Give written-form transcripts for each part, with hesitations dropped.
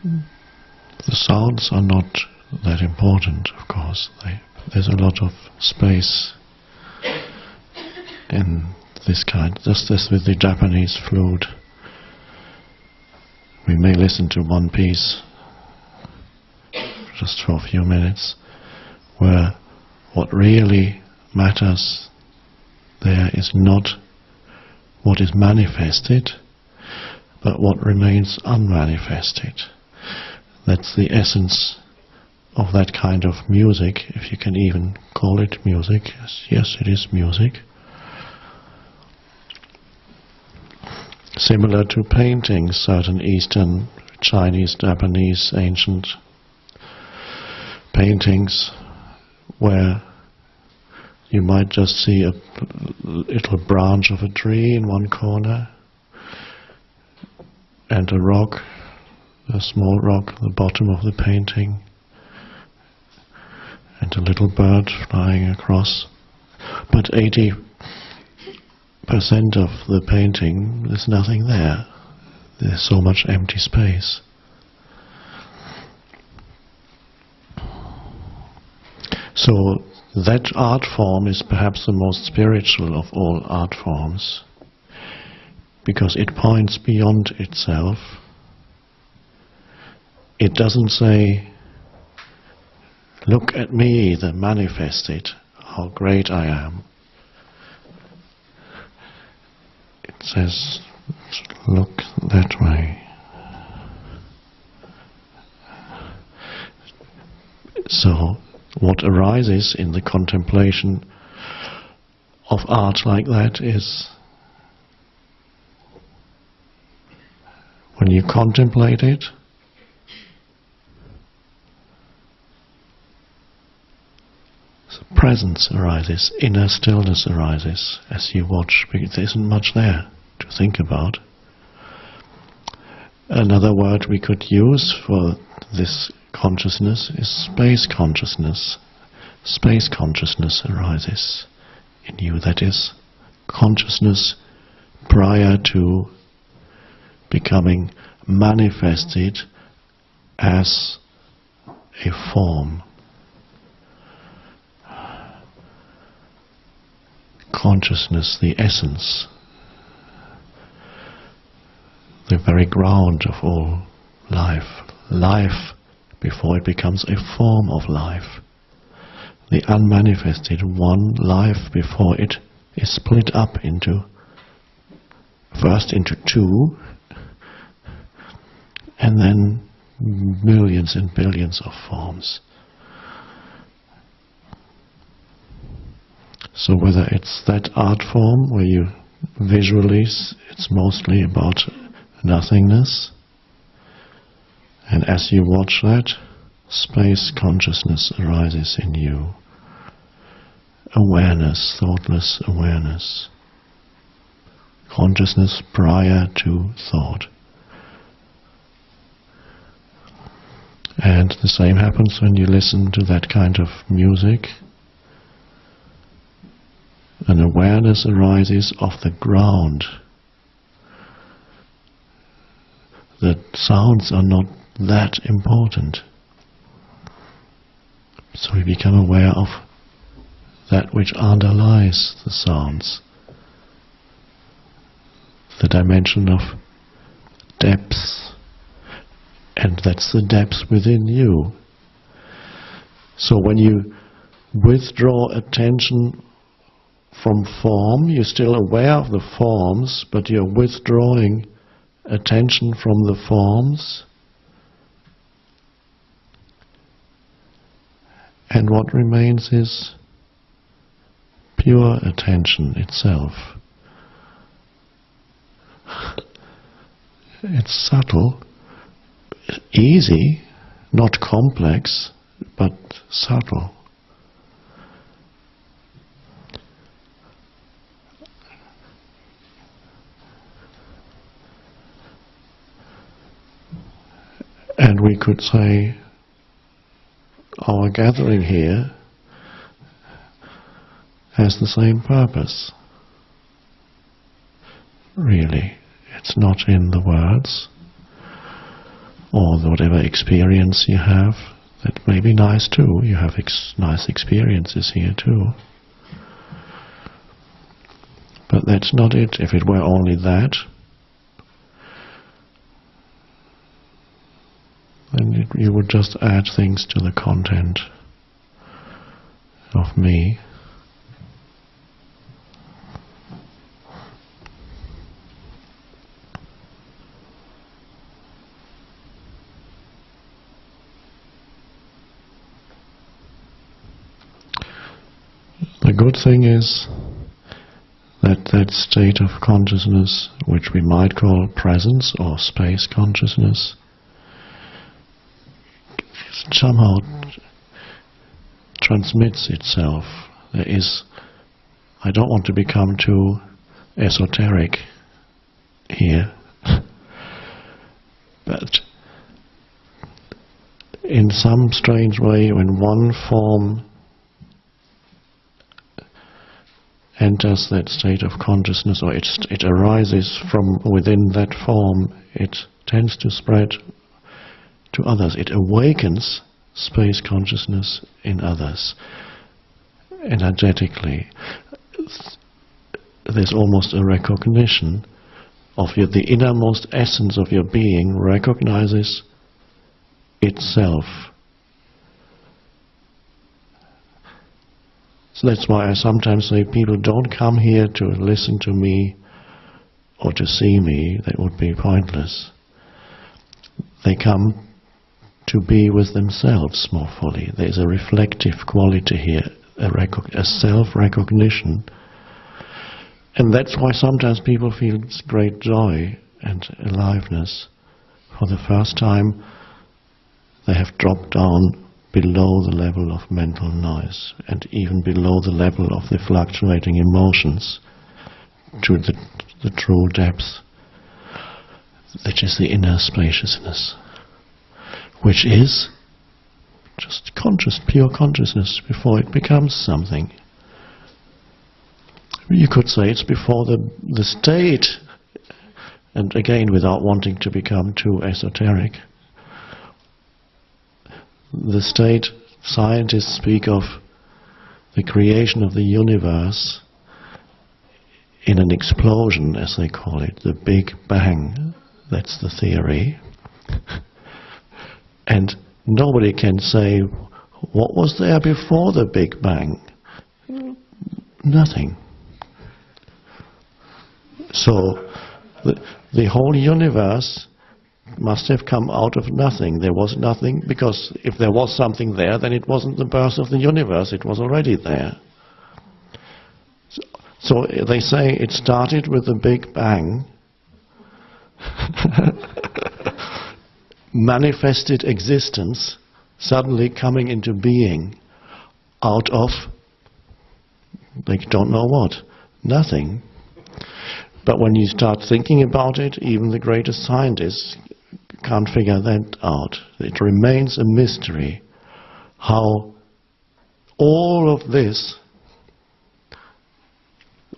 the sounds are not that important, of course. There's a lot of space in this kind, just as with the Japanese flute. We may listen to one piece just for a few minutes, where what really matters there is not what is manifested, but what remains unmanifested. That's the essence of that kind of music, if you can even call it music. Yes, it is music. Similar to paintings, certain Eastern, Chinese, Japanese, ancient paintings, where you might just see a little branch of a tree in one corner, and a rock, a small rock at the bottom of the painting, and a little bird flying across. But 80% of the painting, there's nothing there. There's so much empty space. So that art form is perhaps the most spiritual of all art forms, because it points beyond itself. It doesn't say, look at me, the manifested, how great I am. It says, look that way. So, what arises in the contemplation of art like that is, when you contemplate it, presence arises, inner stillness arises as you watch, because there isn't much there to think about. Another word we could use for this consciousness is space consciousness. Space consciousness arises in you, that is, consciousness prior to becoming manifested as a form. Consciousness, the essence, the very ground of all life. Life before it becomes a form of life. The unmanifested one, life before it is split up into, first into two, and then millions and billions of forms. So whether it's that art form where you visually, it's mostly about nothingness, and as you watch that, space consciousness arises in you. Awareness, thoughtless awareness. Consciousness prior to thought. And the same happens when you listen to that kind of music. An awareness arises of the ground. The sounds are not that important. So we become aware of that which underlies the sounds. The dimension of depth. And that's the depth within you. So when you withdraw attention from form, you're still aware of the forms, but you're withdrawing attention from the forms, and what remains is pure attention itself. It's subtle, easy, not complex, but subtle. And we could say our gathering here has the same purpose. Really, it's not in the words. or whatever experience you have. That may be nice too. You have nice experiences here too. But that's not it. If it were only that, then you would just add things to the content of me. The good thing is that that state of consciousness, which we might call presence or space consciousness, somehow transmits itself. There is, I don't want to become too esoteric here, but in some strange way, when one form enters that state of consciousness, or it arises from within that form, it tends to spread to others. It awakens space consciousness in others energetically. There's almost a recognition of the innermost essence of your being recognizes itself. So that's why I sometimes say people don't come here to listen to me or to see me. That would be pointless. They come to be with themselves more fully. There's a reflective quality here, a self-recognition. And that's why sometimes people feel great joy and aliveness. For the first time, they have dropped down below the level of mental noise, and even below the level of the fluctuating emotions, to the true depth, which is the inner spaciousness, which is just pure consciousness before it becomes something. You could say it's before the state, and again without wanting to become too esoteric, the state, scientists speak of the creation of the universe in an explosion, as they call it, the Big Bang. That's the theory. And nobody can say, what was there before the Big Bang? Nothing. So the whole universe must have come out of nothing. There was nothing, because if there was something there, then it wasn't the birth of the universe, it was already there. So they say it started with the Big Bang, manifested existence, suddenly coming into being out of, they don't know what, nothing. But when you start thinking about it, even the greatest scientists can't figure that out. It remains a mystery how all of this,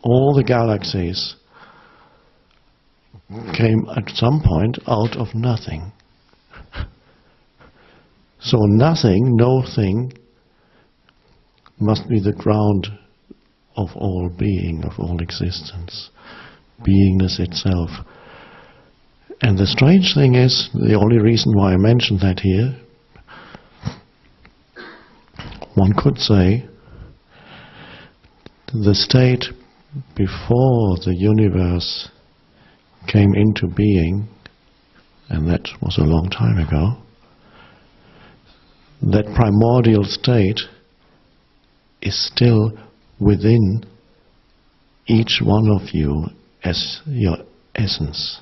all the galaxies, came at some point out of nothing. So nothing, no thing, must be the ground of all being, of all existence, beingness itself. And the strange thing is, the only reason why I mentioned that here, one could say, the state before the universe came into being, and that was a long time ago, that primordial state is still within each one of you as your essence.